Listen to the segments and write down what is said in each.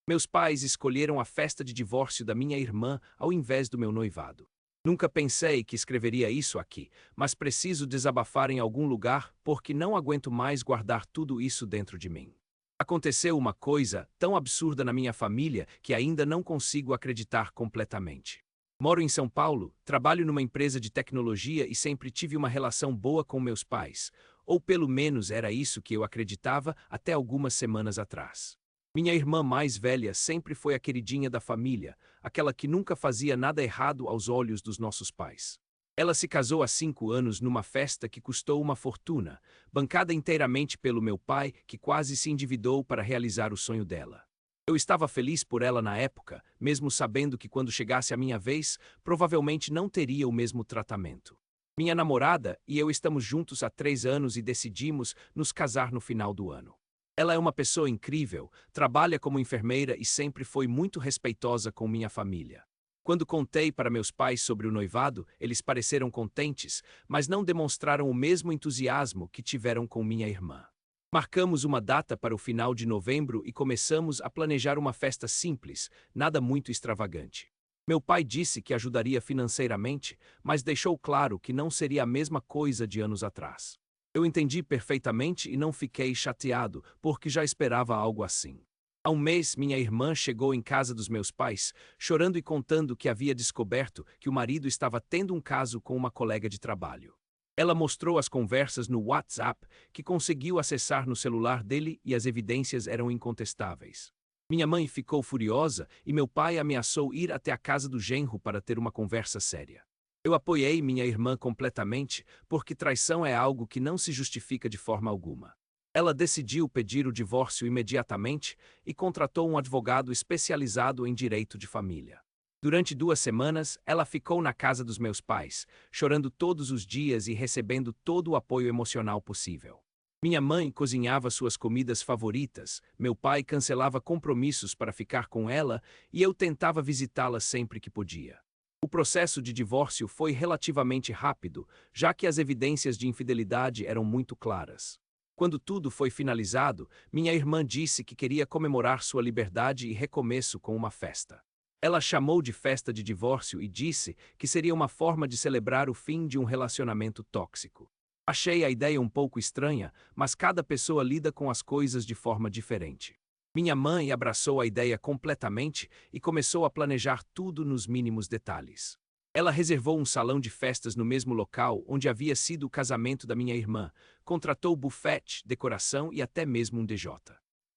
Meus pais escolheram a festa de divórcio da minha irmã ao invés do meu noivado. Nunca pensei que escreveria isso aqui, mas preciso desabafar em algum lugar porque não aguento mais guardar tudo isso dentro de mim. Aconteceu uma coisa tão absurda na minha família que ainda não consigo acreditar completamente. Moro em São Paulo, trabalho numa empresa de tecnologia e sempre tive uma relação boa com meus pais, ou pelo menos era isso que eu acreditava até algumas semanas atrás. Minha irmã mais velha sempre foi a queridinha da família, aquela que nunca fazia nada errado aos olhos dos nossos pais. Ela se casou há 5 anos numa festa que custou uma fortuna, bancada inteiramente pelo meu pai, que quase se endividou para realizar o sonho dela. Eu estava feliz por ela na época, mesmo sabendo que quando chegasse a minha vez, provavelmente não teria o mesmo tratamento. Minha namorada e eu estamos juntos há 3 anos e decidimos nos casar no final do ano. Ela é uma pessoa incrível, trabalha como enfermeira e sempre foi muito respeitosa com minha família. Quando contei para meus pais sobre o noivado, eles pareceram contentes, mas não demonstraram o mesmo entusiasmo que tiveram com minha irmã. Marcamos uma data para o final de novembro e começamos a planejar uma festa simples, nada muito extravagante. Meu pai disse que ajudaria financeiramente, mas deixou claro que não seria a mesma coisa de anos atrás. Eu entendi perfeitamente e não fiquei chateado, porque já esperava algo assim. Há um mês, minha irmã chegou em casa dos meus pais, chorando e contando que havia descoberto que o marido estava tendo um caso com uma colega de trabalho. Ela mostrou as conversas no WhatsApp que conseguiu acessar no celular dele e as evidências eram incontestáveis. Minha mãe ficou furiosa e meu pai ameaçou ir até a casa do genro para ter uma conversa séria. Eu apoiei minha irmã completamente, porque traição é algo que não se justifica de forma alguma. Ela decidiu pedir o divórcio imediatamente e contratou um advogado especializado em direito de família. Durante 2 semanas, ela ficou na casa dos meus pais, chorando todos os dias e recebendo todo o apoio emocional possível. Minha mãe cozinhava suas comidas favoritas, meu pai cancelava compromissos para ficar com ela e eu tentava visitá-la sempre que podia. O processo de divórcio foi relativamente rápido, já que as evidências de infidelidade eram muito claras. Quando tudo foi finalizado, minha irmã disse que queria comemorar sua liberdade e recomeço com uma festa. Ela chamou de festa de divórcio e disse que seria uma forma de celebrar o fim de um relacionamento tóxico. Achei a ideia um pouco estranha, mas cada pessoa lida com as coisas de forma diferente. Minha mãe abraçou a ideia completamente e começou a planejar tudo nos mínimos detalhes. Ela reservou um salão de festas no mesmo local onde havia sido o casamento da minha irmã, contratou buffet, decoração e até mesmo um DJ.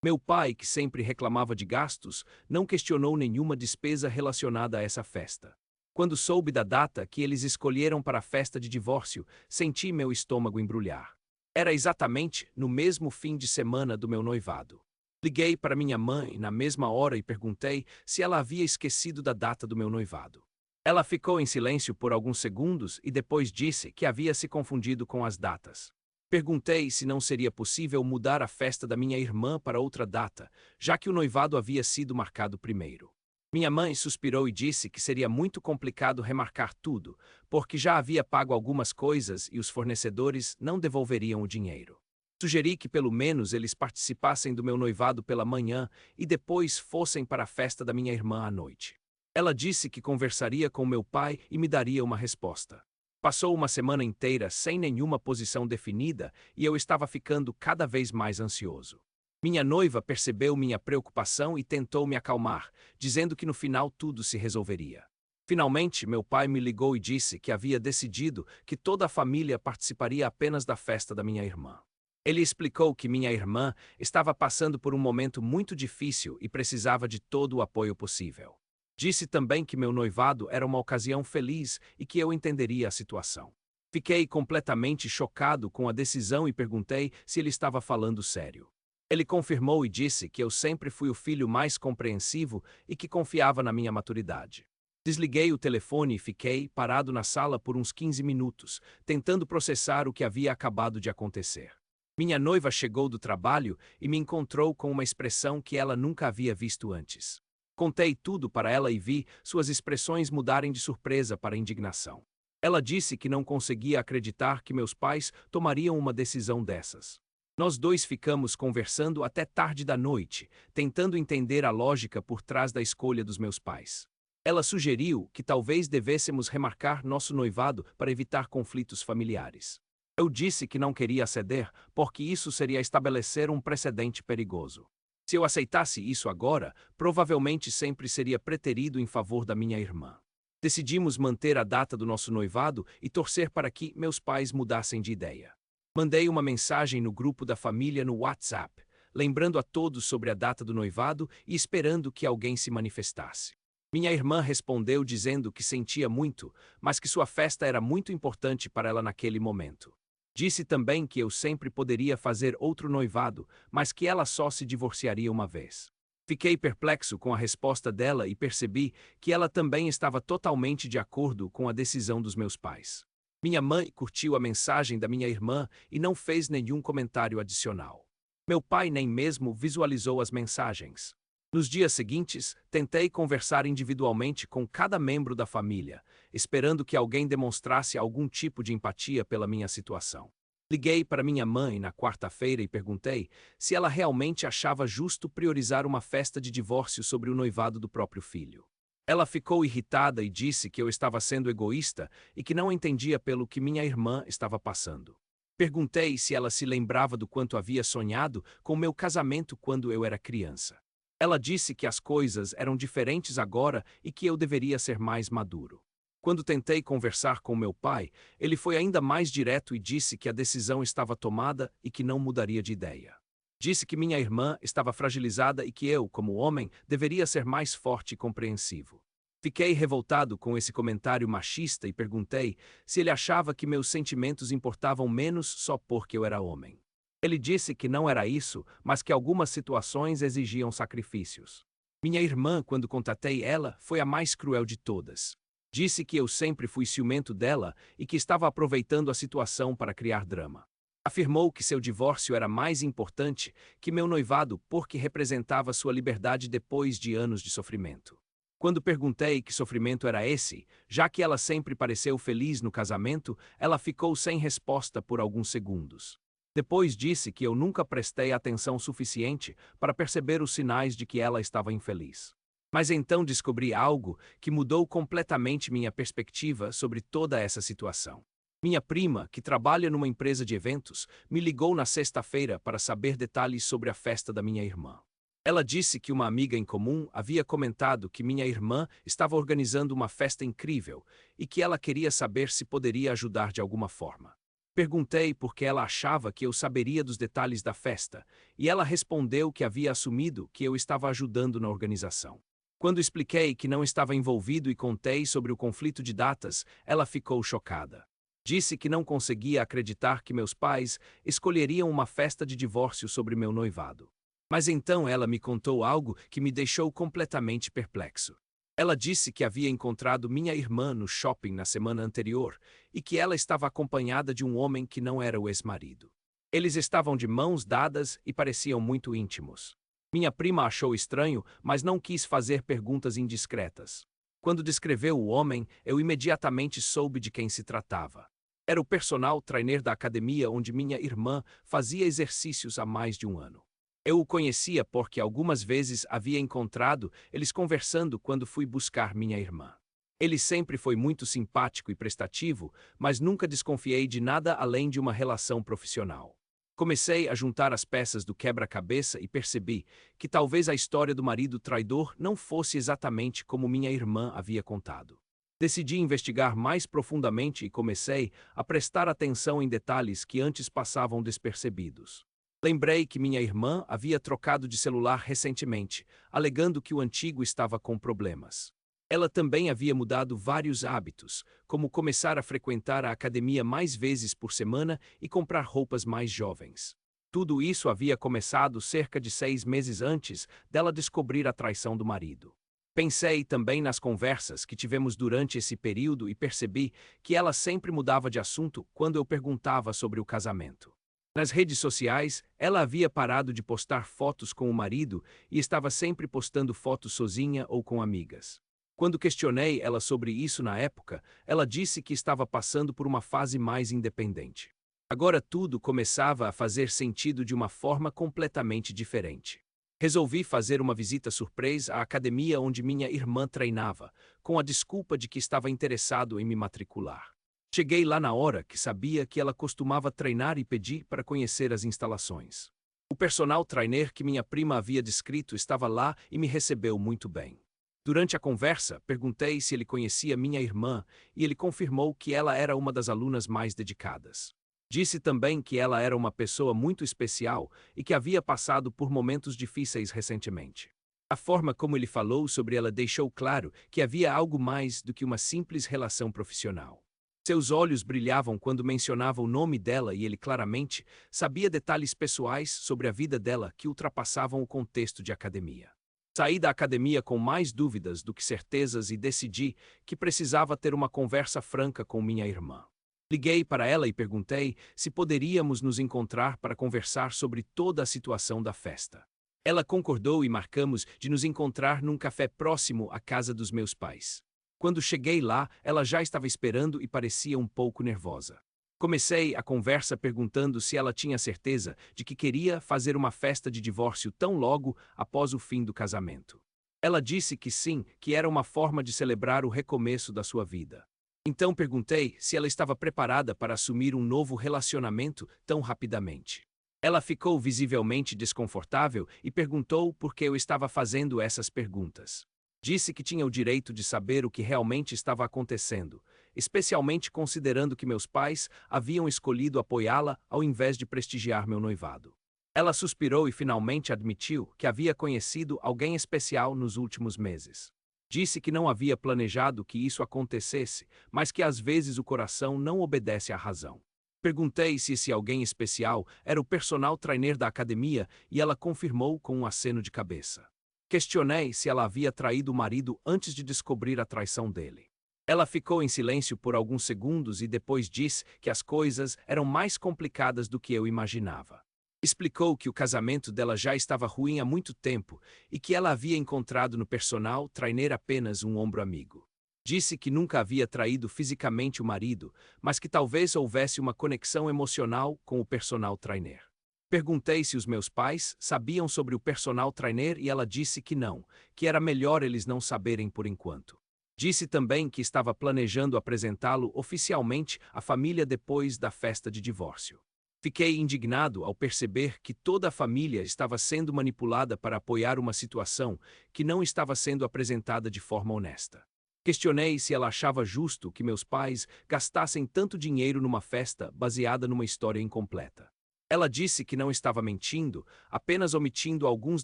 Meu pai, que sempre reclamava de gastos, não questionou nenhuma despesa relacionada a essa festa. Quando soube da data que eles escolheram para a festa de divórcio, senti meu estômago embrulhar. Era exatamente no mesmo fim de semana do meu noivado. Liguei para minha mãe na mesma hora e perguntei se ela havia esquecido da data do meu noivado. Ela ficou em silêncio por alguns segundos e depois disse que havia se confundido com as datas. Perguntei se não seria possível mudar a festa da minha irmã para outra data, já que o noivado havia sido marcado primeiro. Minha mãe suspirou e disse que seria muito complicado remarcar tudo, porque já havia pago algumas coisas e os fornecedores não devolveriam o dinheiro. Sugeri que pelo menos eles participassem do meu noivado pela manhã e depois fossem para a festa da minha irmã à noite. Ela disse que conversaria com meu pai e me daria uma resposta. Passou uma semana inteira sem nenhuma posição definida e eu estava ficando cada vez mais ansioso. Minha noiva percebeu minha preocupação e tentou me acalmar, dizendo que no final tudo se resolveria. Finalmente, meu pai me ligou e disse que havia decidido que toda a família participaria apenas da festa da minha irmã. Ele explicou que minha irmã estava passando por um momento muito difícil e precisava de todo o apoio possível. Disse também que meu noivado era uma ocasião feliz e que eu entenderia a situação. Fiquei completamente chocado com a decisão e perguntei se ele estava falando sério. Ele confirmou e disse que eu sempre fui o filho mais compreensivo e que confiava na minha maturidade. Desliguei o telefone e fiquei parado na sala por uns 15 minutos, tentando processar o que havia acabado de acontecer. Minha noiva chegou do trabalho e me encontrou com uma expressão que ela nunca havia visto antes. Contei tudo para ela e vi suas expressões mudarem de surpresa para indignação. Ela disse que não conseguia acreditar que meus pais tomariam uma decisão dessas. Nós dois ficamos conversando até tarde da noite, tentando entender a lógica por trás da escolha dos meus pais. Ela sugeriu que talvez devêssemos remarcar nosso noivado para evitar conflitos familiares. Eu disse que não queria ceder, porque isso seria estabelecer um precedente perigoso. Se eu aceitasse isso agora, provavelmente sempre seria preterido em favor da minha irmã. Decidimos manter a data do nosso noivado e torcer para que meus pais mudassem de ideia. Mandei uma mensagem no grupo da família no WhatsApp, lembrando a todos sobre a data do noivado e esperando que alguém se manifestasse. Minha irmã respondeu dizendo que sentia muito, mas que sua festa era muito importante para ela naquele momento. Disse também que eu sempre poderia fazer outro noivado, mas que ela só se divorciaria uma vez. Fiquei perplexo com a resposta dela e percebi que ela também estava totalmente de acordo com a decisão dos meus pais. Minha mãe curtiu a mensagem da minha irmã e não fez nenhum comentário adicional. Meu pai nem mesmo visualizou as mensagens. Nos dias seguintes, tentei conversar individualmente com cada membro da família, esperando que alguém demonstrasse algum tipo de empatia pela minha situação. Liguei para minha mãe na quarta-feira e perguntei se ela realmente achava justo priorizar uma festa de divórcio sobre o noivado do próprio filho. Ela ficou irritada e disse que eu estava sendo egoísta e que não entendia pelo que minha irmã estava passando. Perguntei se ela se lembrava do quanto havia sonhado com meu casamento quando eu era criança. Ela disse que as coisas eram diferentes agora e que eu deveria ser mais maduro. Quando tentei conversar com meu pai, ele foi ainda mais direto e disse que a decisão estava tomada e que não mudaria de ideia. Disse que minha irmã estava fragilizada e que eu, como homem, deveria ser mais forte e compreensivo. Fiquei revoltado com esse comentário machista e perguntei se ele achava que meus sentimentos importavam menos só porque eu era homem. Ele disse que não era isso, mas que algumas situações exigiam sacrifícios. Minha irmã, quando contatei ela, foi a mais cruel de todas. Disse que eu sempre fui ciumento dela e que estava aproveitando a situação para criar drama. Afirmou que seu divórcio era mais importante que meu noivado porque representava sua liberdade depois de anos de sofrimento. Quando perguntei que sofrimento era esse, já que ela sempre pareceu feliz no casamento, ela ficou sem resposta por alguns segundos. Depois disse que eu nunca prestei atenção suficiente para perceber os sinais de que ela estava infeliz. Mas então descobri algo que mudou completamente minha perspectiva sobre toda essa situação. Minha prima, que trabalha numa empresa de eventos, me ligou na sexta-feira para saber detalhes sobre a festa da minha irmã. Ela disse que uma amiga em comum havia comentado que minha irmã estava organizando uma festa incrível e que ela queria saber se poderia ajudar de alguma forma. Perguntei por que ela achava que eu saberia dos detalhes da festa, e ela respondeu que havia assumido que eu estava ajudando na organização. Quando expliquei que não estava envolvido e contei sobre o conflito de datas, ela ficou chocada. Disse que não conseguia acreditar que meus pais escolheriam uma festa de divórcio sobre meu noivado. Mas então ela me contou algo que me deixou completamente perplexo. Ela disse que havia encontrado minha irmã no shopping na semana anterior e que ela estava acompanhada de um homem que não era o ex-marido. Eles estavam de mãos dadas e pareciam muito íntimos. Minha prima achou estranho, mas não quis fazer perguntas indiscretas. Quando descreveu o homem, eu imediatamente soube de quem se tratava. Era o personal trainer da academia onde minha irmã fazia exercícios há mais de um ano. Eu o conhecia porque algumas vezes havia encontrado eles conversando quando fui buscar minha irmã. Ele sempre foi muito simpático e prestativo, mas nunca desconfiei de nada além de uma relação profissional. Comecei a juntar as peças do quebra-cabeça e percebi que talvez a história do marido traidor não fosse exatamente como minha irmã havia contado. Decidi investigar mais profundamente e comecei a prestar atenção em detalhes que antes passavam despercebidos. Lembrei que minha irmã havia trocado de celular recentemente, alegando que o antigo estava com problemas. Ela também havia mudado vários hábitos, como começar a frequentar a academia mais vezes por semana e comprar roupas mais jovens. Tudo isso havia começado cerca de 6 meses antes dela descobrir a traição do marido. Pensei também nas conversas que tivemos durante esse período e percebi que ela sempre mudava de assunto quando eu perguntava sobre o casamento. Nas redes sociais, ela havia parado de postar fotos com o marido e estava sempre postando fotos sozinha ou com amigas. Quando questionei ela sobre isso na época, ela disse que estava passando por uma fase mais independente. Agora tudo começava a fazer sentido de uma forma completamente diferente. Resolvi fazer uma visita surpresa à academia onde minha irmã treinava, com a desculpa de que estava interessado em me matricular. Cheguei lá na hora que sabia que ela costumava treinar e pedi para conhecer as instalações. O personal trainer que minha prima havia descrito estava lá e me recebeu muito bem. Durante a conversa, perguntei se ele conhecia minha irmã e ele confirmou que ela era uma das alunas mais dedicadas. Disse também que ela era uma pessoa muito especial e que havia passado por momentos difíceis recentemente. A forma como ele falou sobre ela deixou claro que havia algo mais do que uma simples relação profissional. Seus olhos brilhavam quando mencionava o nome dela e ele claramente sabia detalhes pessoais sobre a vida dela que ultrapassavam o contexto de academia. Saí da academia com mais dúvidas do que certezas e decidi que precisava ter uma conversa franca com minha irmã. Liguei para ela e perguntei se poderíamos nos encontrar para conversar sobre toda a situação da festa. Ela concordou e marcamos de nos encontrar num café próximo à casa dos meus pais. Quando cheguei lá, ela já estava esperando e parecia um pouco nervosa. Comecei a conversa perguntando se ela tinha certeza de que queria fazer uma festa de divórcio tão logo após o fim do casamento. Ela disse que sim, que era uma forma de celebrar o recomeço da sua vida. Então perguntei se ela estava preparada para assumir um novo relacionamento tão rapidamente. Ela ficou visivelmente desconfortável e perguntou por que eu estava fazendo essas perguntas. Disse que tinha o direito de saber o que realmente estava acontecendo, especialmente considerando que meus pais haviam escolhido apoiá-la ao invés de prestigiar meu noivado. Ela suspirou e finalmente admitiu que havia conhecido alguém especial nos últimos meses. Disse que não havia planejado que isso acontecesse, mas que às vezes o coração não obedece à razão. Perguntei se esse alguém especial era o personal trainer da academia e ela confirmou com um aceno de cabeça. Questionei se ela havia traído o marido antes de descobrir a traição dele. Ela ficou em silêncio por alguns segundos e depois disse que as coisas eram mais complicadas do que eu imaginava. Explicou que o casamento dela já estava ruim há muito tempo e que ela havia encontrado no personal trainer apenas um ombro amigo. Disse que nunca havia traído fisicamente o marido, mas que talvez houvesse uma conexão emocional com o personal trainer. Perguntei se os meus pais sabiam sobre o personal trainer e ela disse que não, que era melhor eles não saberem por enquanto. Disse também que estava planejando apresentá-lo oficialmente à família depois da festa de divórcio. Fiquei indignado ao perceber que toda a família estava sendo manipulada para apoiar uma situação que não estava sendo apresentada de forma honesta. Questionei se ela achava justo que meus pais gastassem tanto dinheiro numa festa baseada numa história incompleta. Ela disse que não estava mentindo, apenas omitindo alguns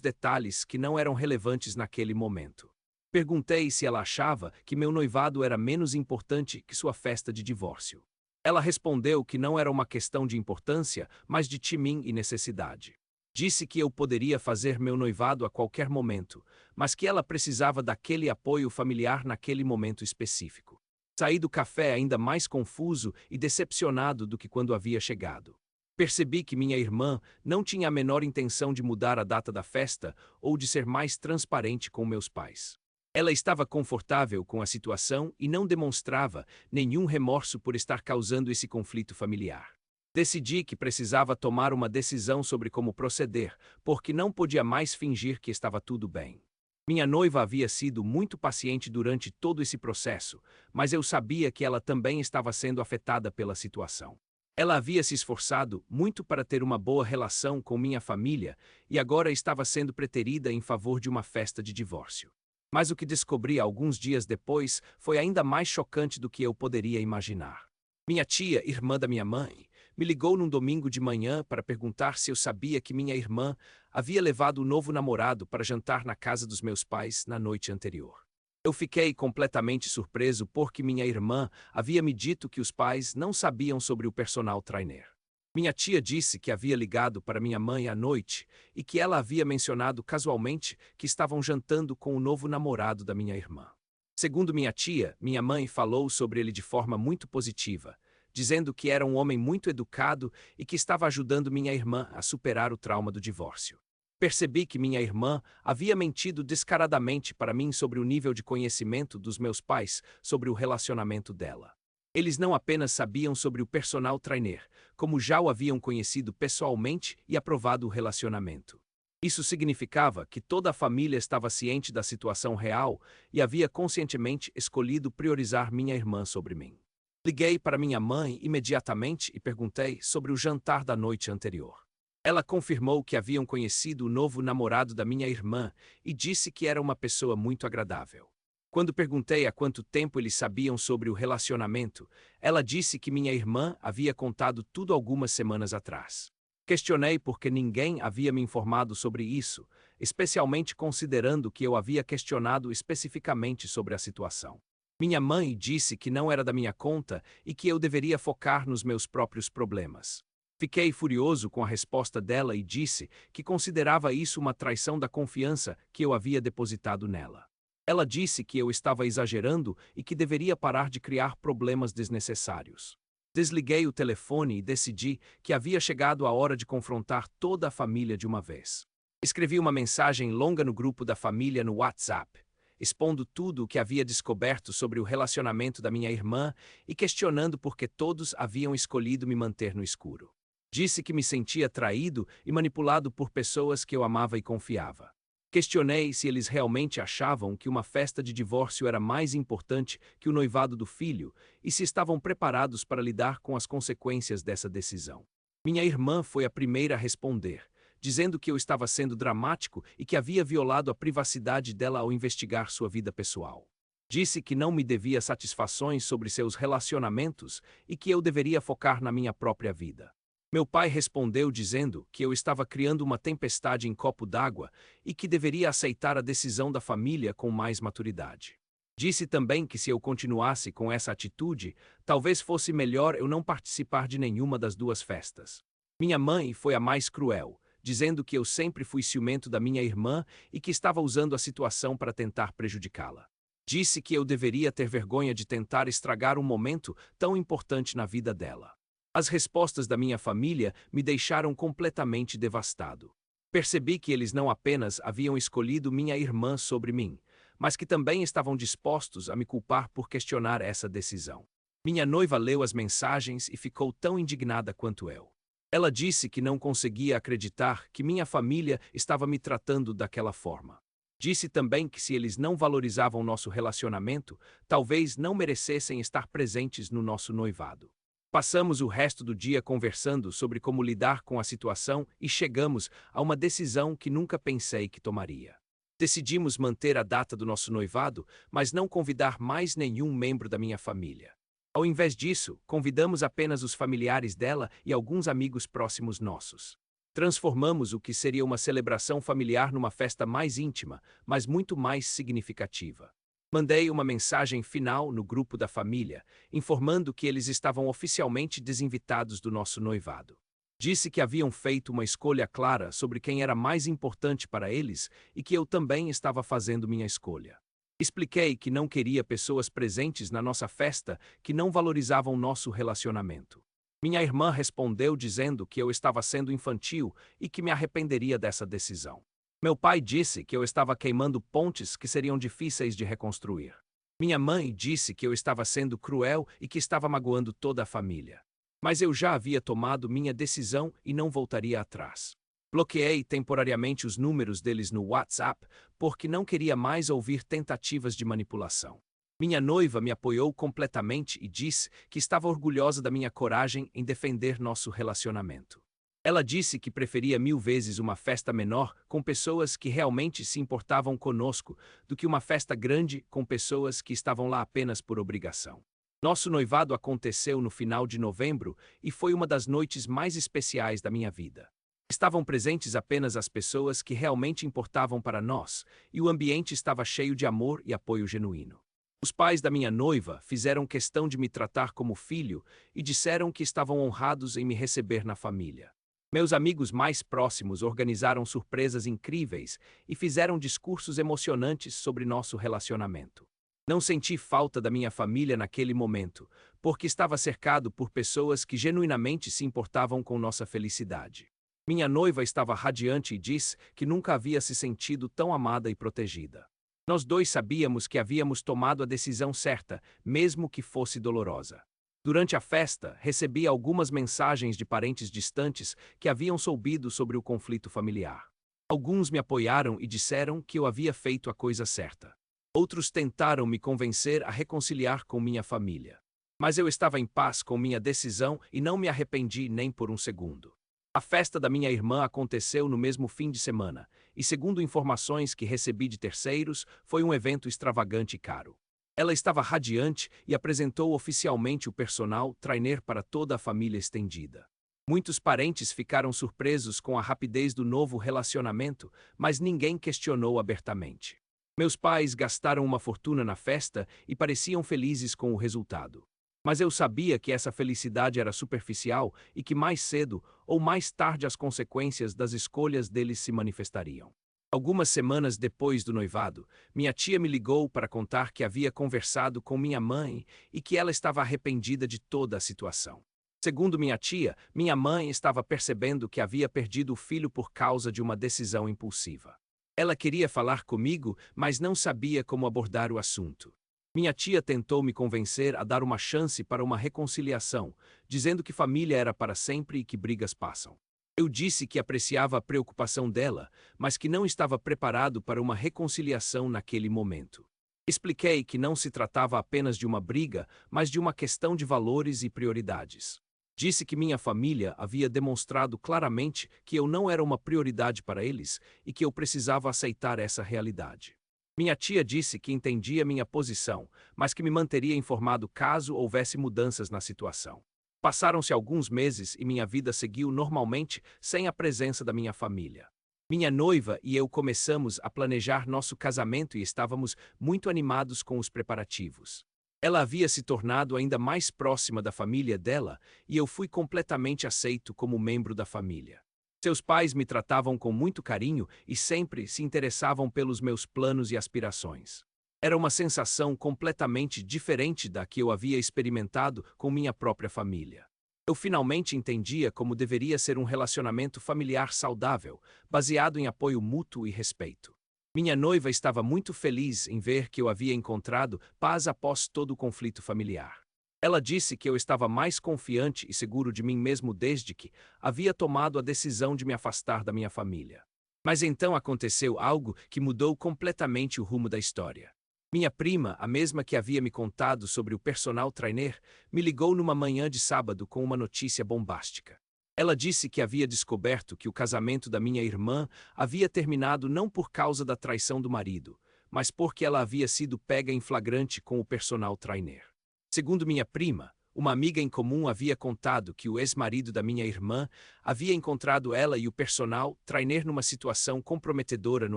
detalhes que não eram relevantes naquele momento. Perguntei se ela achava que meu noivado era menos importante que sua festa de divórcio. Ela respondeu que não era uma questão de importância, mas de timing e necessidade. Disse que eu poderia fazer meu noivado a qualquer momento, mas que ela precisava daquele apoio familiar naquele momento específico. Saí do café ainda mais confuso e decepcionado do que quando havia chegado. Percebi que minha irmã não tinha a menor intenção de mudar a data da festa ou de ser mais transparente com meus pais. Ela estava confortável com a situação e não demonstrava nenhum remorso por estar causando esse conflito familiar. Decidi que precisava tomar uma decisão sobre como proceder, porque não podia mais fingir que estava tudo bem. Minha noiva havia sido muito paciente durante todo esse processo, mas eu sabia que ela também estava sendo afetada pela situação. Ela havia se esforçado muito para ter uma boa relação com minha família e agora estava sendo preterida em favor de uma festa de divórcio. Mas o que descobri alguns dias depois foi ainda mais chocante do que eu poderia imaginar. Minha tia, irmã da minha mãe, me ligou num domingo de manhã para perguntar se eu sabia que minha irmã havia levado o novo namorado para jantar na casa dos meus pais na noite anterior. Eu fiquei completamente surpreso porque minha irmã havia me dito que os pais não sabiam sobre o personal trainer. Minha tia disse que havia ligado para minha mãe à noite e que ela havia mencionado casualmente que estavam jantando com o novo namorado da minha irmã. Segundo minha tia, minha mãe falou sobre ele de forma muito positiva, dizendo que era um homem muito educado e que estava ajudando minha irmã a superar o trauma do divórcio. Percebi que minha irmã havia mentido descaradamente para mim sobre o nível de conhecimento dos meus pais sobre o relacionamento dela. Eles não apenas sabiam sobre o personal trainer, como já o haviam conhecido pessoalmente e aprovado o relacionamento. Isso significava que toda a família estava ciente da situação real e havia conscientemente escolhido priorizar minha irmã sobre mim. Liguei para minha mãe imediatamente e perguntei sobre o jantar da noite anterior. Ela confirmou que haviam conhecido o novo namorado da minha irmã e disse que era uma pessoa muito agradável. Quando perguntei há quanto tempo eles sabiam sobre o relacionamento, ela disse que minha irmã havia contado tudo algumas semanas atrás. Questionei por que ninguém havia me informado sobre isso, especialmente considerando que eu havia questionado especificamente sobre a situação. Minha mãe disse que não era da minha conta e que eu deveria focar nos meus próprios problemas. Fiquei furioso com a resposta dela e disse que considerava isso uma traição da confiança que eu havia depositado nela. Ela disse que eu estava exagerando e que deveria parar de criar problemas desnecessários. Desliguei o telefone e decidi que havia chegado a hora de confrontar toda a família de uma vez. Escrevi uma mensagem longa no grupo da família no WhatsApp, expondo tudo o que havia descoberto sobre o relacionamento da minha irmã e questionando por que todos haviam escolhido me manter no escuro. Disse que me sentia traído e manipulado por pessoas que eu amava e confiava. Questionei se eles realmente achavam que uma festa de divórcio era mais importante que o noivado do filho e se estavam preparados para lidar com as consequências dessa decisão. Minha irmã foi a primeira a responder, dizendo que eu estava sendo dramático e que havia violado a privacidade dela ao investigar sua vida pessoal. Disse que não me devia satisfações sobre seus relacionamentos e que eu deveria focar na minha própria vida. Meu pai respondeu dizendo que eu estava criando uma tempestade em copo d'água e que deveria aceitar a decisão da família com mais maturidade. Disse também que se eu continuasse com essa atitude, talvez fosse melhor eu não participar de nenhuma das duas festas. Minha mãe foi a mais cruel, dizendo que eu sempre fui ciumento da minha irmã e que estava usando a situação para tentar prejudicá-la. Disse que eu deveria ter vergonha de tentar estragar um momento tão importante na vida dela. As respostas da minha família me deixaram completamente devastado. Percebi que eles não apenas haviam escolhido minha irmã sobre mim, mas que também estavam dispostos a me culpar por questionar essa decisão. Minha noiva leu as mensagens e ficou tão indignada quanto eu. Ela disse que não conseguia acreditar que minha família estava me tratando daquela forma. Disse também que se eles não valorizavam nosso relacionamento, talvez não merecessem estar presentes no nosso noivado. Passamos o resto do dia conversando sobre como lidar com a situação e chegamos a uma decisão que nunca pensei que tomaria. Decidimos manter a data do nosso noivado, mas não convidar mais nenhum membro da minha família. Ao invés disso, convidamos apenas os familiares dela e alguns amigos próximos nossos. Transformamos o que seria uma celebração familiar numa festa mais íntima, mas muito mais significativa. Mandei uma mensagem final no grupo da família, informando que eles estavam oficialmente desinvitados do nosso noivado. Disse que haviam feito uma escolha clara sobre quem era mais importante para eles e que eu também estava fazendo minha escolha. Expliquei que não queria pessoas presentes na nossa festa que não valorizavam nosso relacionamento. Minha irmã respondeu dizendo que eu estava sendo infantil e que me arrependeria dessa decisão. Meu pai disse que eu estava queimando pontes que seriam difíceis de reconstruir. Minha mãe disse que eu estava sendo cruel e que estava magoando toda a família. Mas eu já havia tomado minha decisão e não voltaria atrás. Bloqueei temporariamente os números deles no WhatsApp porque não queria mais ouvir tentativas de manipulação. Minha noiva me apoiou completamente e disse que estava orgulhosa da minha coragem em defender nosso relacionamento. Ela disse que preferia 1000 vezes uma festa menor com pessoas que realmente se importavam conosco do que uma festa grande com pessoas que estavam lá apenas por obrigação. Nosso noivado aconteceu no final de novembro e foi uma das noites mais especiais da minha vida. Estavam presentes apenas as pessoas que realmente importavam para nós, e o ambiente estava cheio de amor e apoio genuíno. Os pais da minha noiva fizeram questão de me tratar como filho e disseram que estavam honrados em me receber na família. Meus amigos mais próximos organizaram surpresas incríveis e fizeram discursos emocionantes sobre nosso relacionamento. Não senti falta da minha família naquele momento, porque estava cercado por pessoas que genuinamente se importavam com nossa felicidade. Minha noiva estava radiante e disse que nunca havia se sentido tão amada e protegida. Nós dois sabíamos que havíamos tomado a decisão certa, mesmo que fosse dolorosa. Durante a festa, recebi algumas mensagens de parentes distantes que haviam soubido sobre o conflito familiar. Alguns me apoiaram e disseram que eu havia feito a coisa certa. Outros tentaram me convencer a reconciliar com minha família. Mas eu estava em paz com minha decisão e não me arrependi nem por um segundo. A festa da minha irmã aconteceu no mesmo fim de semana, e segundo informações que recebi de terceiros, foi um evento extravagante e caro. Ela estava radiante e apresentou oficialmente o personal trainer para toda a família estendida. Muitos parentes ficaram surpresos com a rapidez do novo relacionamento, mas ninguém questionou abertamente. Meus pais gastaram uma fortuna na festa e pareciam felizes com o resultado. Mas eu sabia que essa felicidade era superficial e que mais cedo ou mais tarde as consequências das escolhas deles se manifestariam. Algumas semanas depois do noivado, minha tia me ligou para contar que havia conversado com minha mãe e que ela estava arrependida de toda a situação. Segundo minha mãe estava percebendo que havia perdido o filho por causa de uma decisão impulsiva. Ela queria falar comigo, mas não sabia como abordar o assunto. Minha tia tentou me convencer a dar uma chance para uma reconciliação, dizendo que família era para sempre e que brigas passam. Eu disse que apreciava a preocupação dela, mas que não estava preparado para uma reconciliação naquele momento. Expliquei que não se tratava apenas de uma briga, mas de uma questão de valores e prioridades. Disse que minha família havia demonstrado claramente que eu não era uma prioridade para eles e que eu precisava aceitar essa realidade. Minha tia disse que entendia minha posição, mas que me manteria informado caso houvesse mudanças na situação. Passaram-se alguns meses e minha vida seguiu normalmente sem a presença da minha família. Minha noiva e eu começamos a planejar nosso casamento e estávamos muito animados com os preparativos. Ela havia se tornado ainda mais próxima da família dela e eu fui completamente aceito como membro da família. Seus pais me tratavam com muito carinho e sempre se interessavam pelos meus planos e aspirações. Era uma sensação completamente diferente da que eu havia experimentado com minha própria família. Eu finalmente entendia como deveria ser um relacionamento familiar saudável, baseado em apoio mútuo e respeito. Minha noiva estava muito feliz em ver que eu havia encontrado paz após todo o conflito familiar. Ela disse que eu estava mais confiante e seguro de mim mesmo desde que havia tomado a decisão de me afastar da minha família. Mas então aconteceu algo que mudou completamente o rumo da história. Minha prima, a mesma que havia me contado sobre o personal trainer, me ligou numa manhã de sábado com uma notícia bombástica. Ela disse que havia descoberto que o casamento da minha irmã havia terminado não por causa da traição do marido, mas porque ela havia sido pega em flagrante com o personal trainer. Segundo minha prima, uma amiga em comum havia contado que o ex-marido da minha irmã havia encontrado ela e o personal trainer numa situação comprometedora no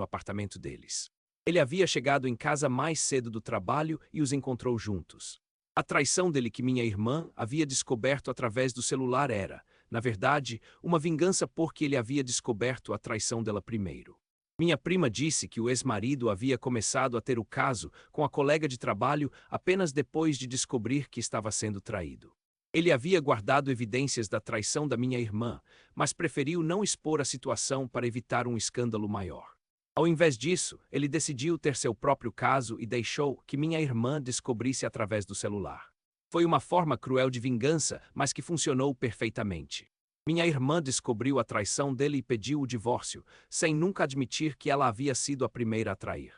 apartamento deles. Ele havia chegado em casa mais cedo do trabalho e os encontrou juntos. A traição dele que minha irmã havia descoberto através do celular era, na verdade, uma vingança porque ele havia descoberto a traição dela primeiro. Minha prima disse que o ex-marido havia começado a ter o caso com a colega de trabalho apenas depois de descobrir que estava sendo traído. Ele havia guardado evidências da traição da minha irmã, mas preferiu não expor a situação para evitar um escândalo maior. Ao invés disso, ele decidiu ter seu próprio caso e deixou que minha irmã descobrisse através do celular. Foi uma forma cruel de vingança, mas que funcionou perfeitamente. Minha irmã descobriu a traição dele e pediu o divórcio, sem nunca admitir que ela havia sido a primeira a trair.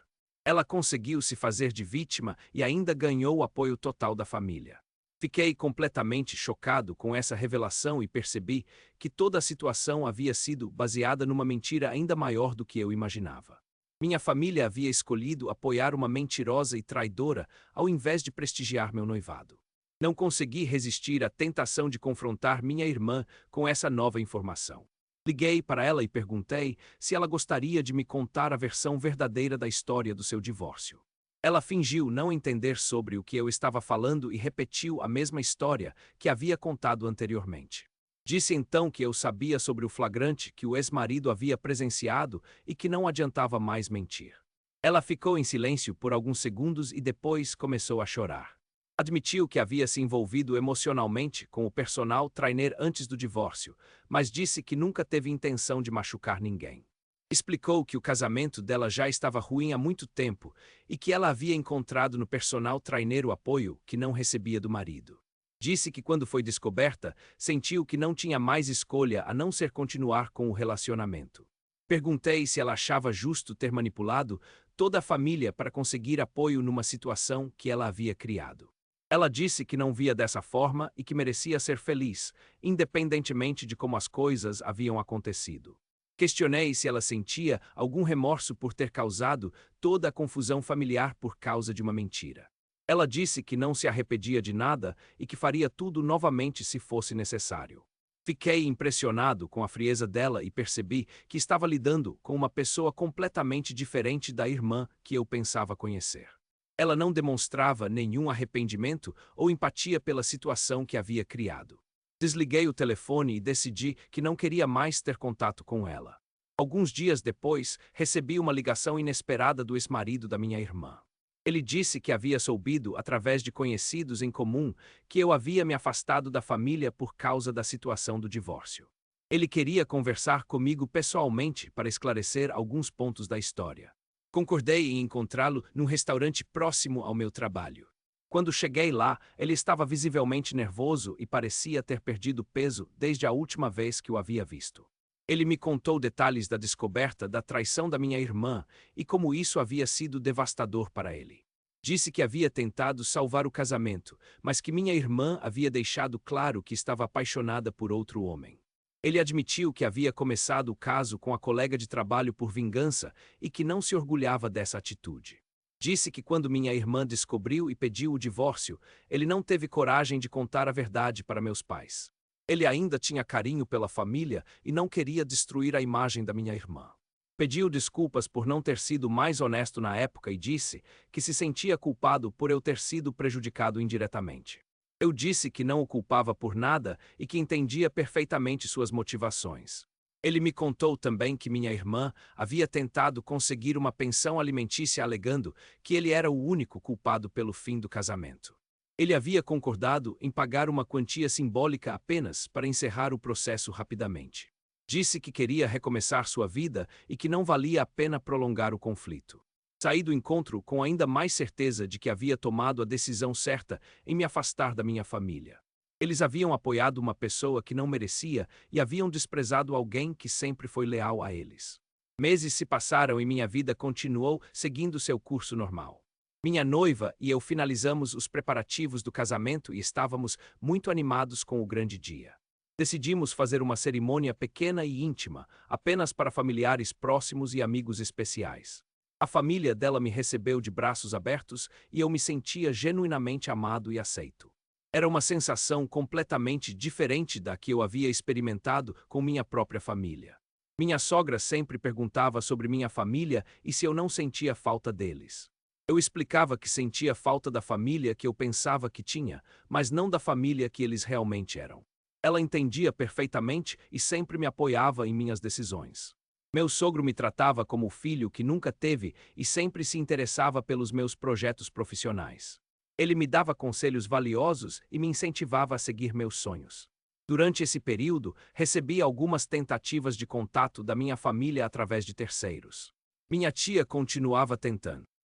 Ela conseguiu se fazer de vítima e ainda ganhou o apoio total da família. Fiquei completamente chocado com essa revelação e percebi que toda a situação havia sido baseada numa mentira ainda maior do que eu imaginava. Minha família havia escolhido apoiar uma mentirosa e traidora ao invés de prestigiar meu noivado. Não consegui resistir à tentação de confrontar minha irmã com essa nova informação. Liguei para ela e perguntei se ela gostaria de me contar a versão verdadeira da história do seu divórcio. Ela fingiu não entender sobre o que eu estava falando e repetiu a mesma história que havia contado anteriormente. Disse então que eu sabia sobre o flagrante que o ex-marido havia presenciado e que não adiantava mais mentir. Ela ficou em silêncio por alguns segundos e depois começou a chorar. Admitiu que havia se envolvido emocionalmente com o personal trainer antes do divórcio, mas disse que nunca teve intenção de machucar ninguém. Explicou que o casamento dela já estava ruim há muito tempo e que ela havia encontrado no personal trainer o apoio que não recebia do marido. Disse que quando foi descoberta, sentiu que não tinha mais escolha a não ser continuar com o relacionamento. Perguntei se ela achava justo ter manipulado toda a família para conseguir apoio numa situação que ela havia criado. Ela disse que não via dessa forma e que merecia ser feliz, independentemente de como as coisas haviam acontecido. Questionei se ela sentia algum remorso por ter causado toda a confusão familiar por causa de uma mentira. Ela disse que não se arrependia de nada e que faria tudo novamente se fosse necessário. Fiquei impressionado com a frieza dela e percebi que estava lidando com uma pessoa completamente diferente da irmã que eu pensava conhecer. Ela não demonstrava nenhum arrependimento ou empatia pela situação que havia criado. Desliguei o telefone e decidi que não queria mais ter contato com ela. Alguns dias depois, recebi uma ligação inesperada do ex-marido da minha irmã. Ele disse que havia soubido, através de conhecidos em comum, que eu havia me afastado da família por causa da situação do divórcio. Ele queria conversar comigo pessoalmente para esclarecer alguns pontos da história. Concordei em encontrá-lo num restaurante próximo ao meu trabalho. Quando cheguei lá, ele estava visivelmente nervoso e parecia ter perdido peso desde a última vez que o havia visto. Ele me contou detalhes da descoberta da traição da minha irmã e como isso havia sido devastador para ele. Disse que havia tentado salvar o casamento, mas que minha irmã havia deixado claro que estava apaixonada por outro homem. Ele admitiu que havia começado o caso com a colega de trabalho por vingança e que não se orgulhava dessa atitude. Disse que quando minha irmã descobriu e pediu o divórcio, ele não teve coragem de contar a verdade para meus pais. Ele ainda tinha carinho pela família e não queria destruir a imagem da minha irmã. Pediu desculpas por não ter sido mais honesto na época e disse que se sentia culpado por eu ter sido prejudicado indiretamente. Eu disse que não o culpava por nada e que entendia perfeitamente suas motivações. Ele me contou também que minha irmã havia tentado conseguir uma pensão alimentícia alegando que ele era o único culpado pelo fim do casamento. Ele havia concordado em pagar uma quantia simbólica apenas para encerrar o processo rapidamente. Disse que queria recomeçar sua vida e que não valia a pena prolongar o conflito. Saí do encontro com ainda mais certeza de que havia tomado a decisão certa em me afastar da minha família. Eles haviam apoiado uma pessoa que não merecia e haviam desprezado alguém que sempre foi leal a eles. Meses se passaram e minha vida continuou seguindo seu curso normal. Minha noiva e eu finalizamos os preparativos do casamento e estávamos muito animados com o grande dia. Decidimos fazer uma cerimônia pequena e íntima, apenas para familiares próximos e amigos especiais. A família dela me recebeu de braços abertos e eu me sentia genuinamente amado e aceito. Era uma sensação completamente diferente da que eu havia experimentado com minha própria família. Minha sogra sempre perguntava sobre minha família e se eu não sentia falta deles. Eu explicava que sentia falta da família que eu pensava que tinha, mas não da família que eles realmente eram. Ela entendia perfeitamente e sempre me apoiava em minhas decisões. Meu sogro me tratava como o filho que nunca teve e sempre se interessava pelos meus projetos profissionais. Ele me dava conselhos valiosos e me incentivava a seguir meus sonhos. Durante esse período, recebi algumas tentativas de contato da minha família através de terceiros. Minha tia continuava tentando.